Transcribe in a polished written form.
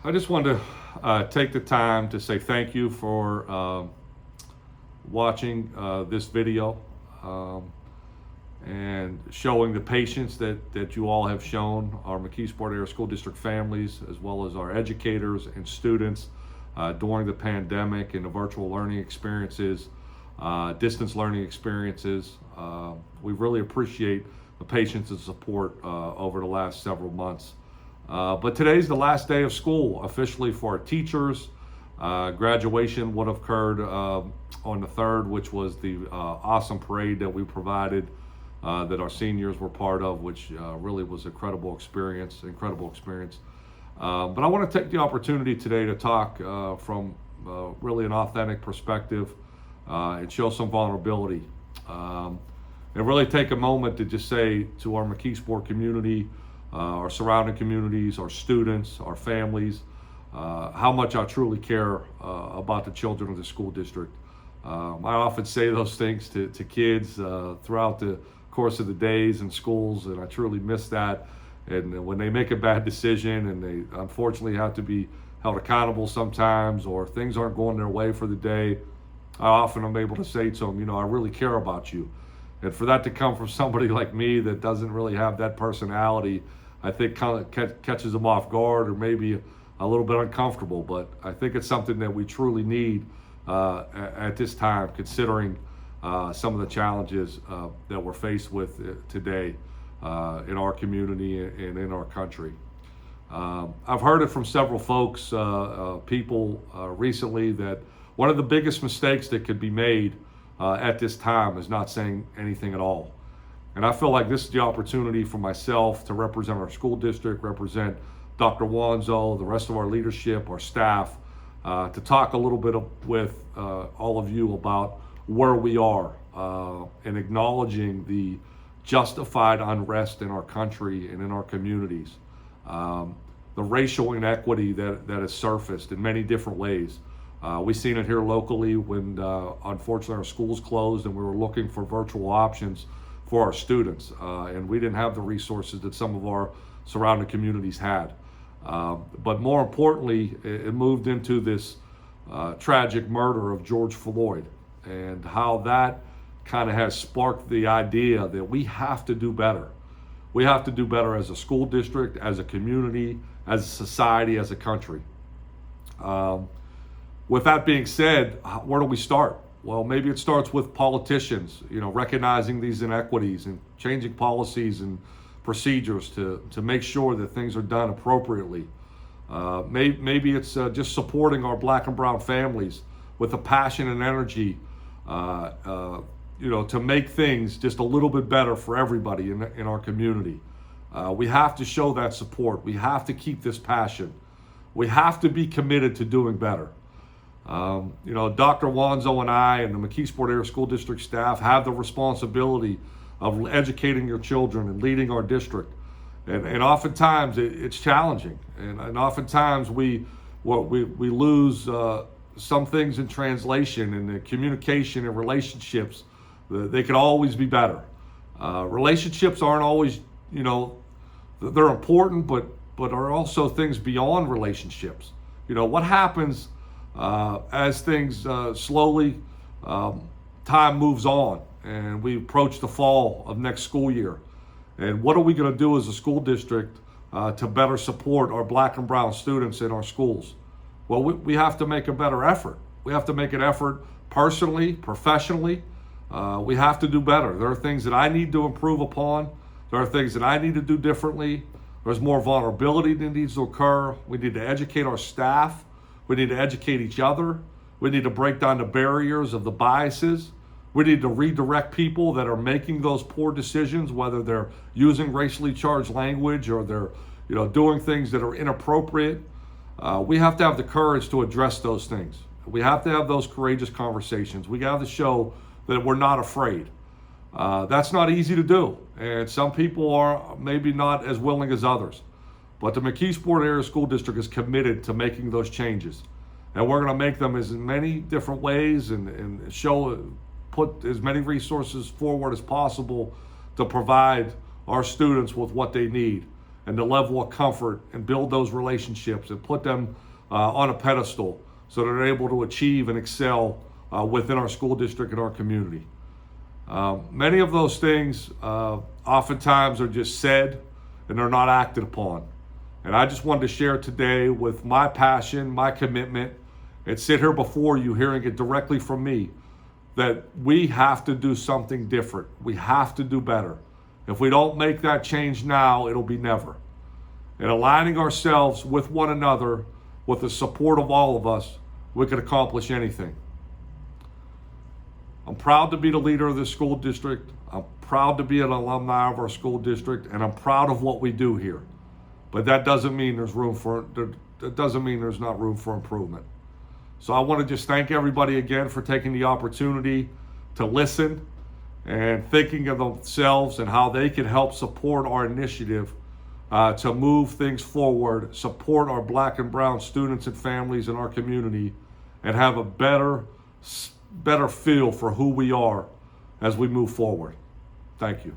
I just wanted to take the time to say thank you for watching this video and showing the patience that you all have shown our McKeesport Area School District families, as well as our educators and students during the pandemic and the virtual learning experiences, distance learning experiences. We really appreciate the patience and support over the last several months. But today's the last day of school officially for our teachers. Graduation would have occurred on the 3rd, which was the awesome parade that we provided, that our seniors were part of, which really was an incredible experience. But I want to take the opportunity today to talk from really an authentic perspective and show some vulnerability. And really take a moment to just say to our McKeesport community, our surrounding communities, our students, our families, how much I truly care about the children of the school district. I often say those things to kids throughout the course of the days in schools, and I truly miss that. And when they make a bad decision and they unfortunately have to be held accountable sometimes, or things aren't going their way for the day, I often am able to say to them, I really care about you. And for that to come from somebody like me that doesn't really have that personality, I think kind of catches them off guard or maybe a little bit uncomfortable. But I think it's something that we truly need at this time, considering some of the challenges that we're faced with today in our community and in our country. I've heard it from several folks, people recently, that one of the biggest mistakes that could be made at this time is not saying anything at all. And I feel like this is the opportunity for myself to represent our school district, represent Dr. Wanzo, the rest of our leadership, our staff, to talk a little bit with all of you about where we are and acknowledging the justified unrest in our country and in our communities. The racial inequity that has surfaced in many different ways. We've seen it here locally when unfortunately our schools closed and we were looking for virtual options for our students, and we didn't have the resources that some of our surrounding communities had. But more importantly, it moved into this tragic murder of George Floyd, and how that kind of has sparked the idea that we have to do better. We have to do better as a school district, as a community, as a society, as a country. With that being said, where do we start? Well, maybe it starts with politicians, recognizing these inequities and changing policies and procedures to make sure that things are done appropriately. Maybe it's just supporting our Black and brown families with the passion and energy, to make things just a little bit better for everybody in our community. We have to show that support. We have to keep this passion. We have to be committed to doing better. Dr. Wanzo and I and the McKeesport Area School District staff have the responsibility of educating your children and leading our district. And oftentimes it's challenging. And oftentimes we lose some things in translation, and the communication and relationships. They could always be better. Relationships aren't always, they're important, but are also things beyond relationships. What happens as things slowly, time moves on and we approach the fall of next school year. And what are we going to do as a school district to better support our Black and brown students in our schools? Well, we have to make a better effort. We have to make an effort personally, professionally. We have to do better. There are things that I need to improve upon. There are things that I need to do differently. There's more vulnerability that needs to occur. We need to educate our staff. We need to educate each other. We need to break down the barriers of the biases. We need to redirect people that are making those poor decisions, whether they're using racially charged language or they're, doing things that are inappropriate. We have to have the courage to address those things. We have to have those courageous conversations. We have to show that we're not afraid. That's not easy to do, and some people are maybe not as willing as others. But the McKeesport Area School District is committed to making those changes. And we're going to make them as many different ways and put as many resources forward as possible to provide our students with what they need. and the level of comfort and build those relationships and put them on a pedestal so that they're able to achieve and excel within our school district and our community. Many of those things oftentimes are just said and they're not acted upon. And I just wanted to share today with my passion, my commitment, and sit here before you hearing it directly from me that we have to do something different. We have to do better. If we don't make that change now, it'll be never. And aligning ourselves with one another, with the support of all of us, we can accomplish anything. I'm proud to be the leader of this school district. I'm proud to be an alumni of our school district, and I'm proud of what we do here. But that doesn't mean there's not room for improvement. So I want to just thank everybody again for taking the opportunity to listen and thinking of themselves and how they can help support our initiative to move things forward, support our Black and brown students and families in our community, and have a better feel for who we are as we move forward. Thank you.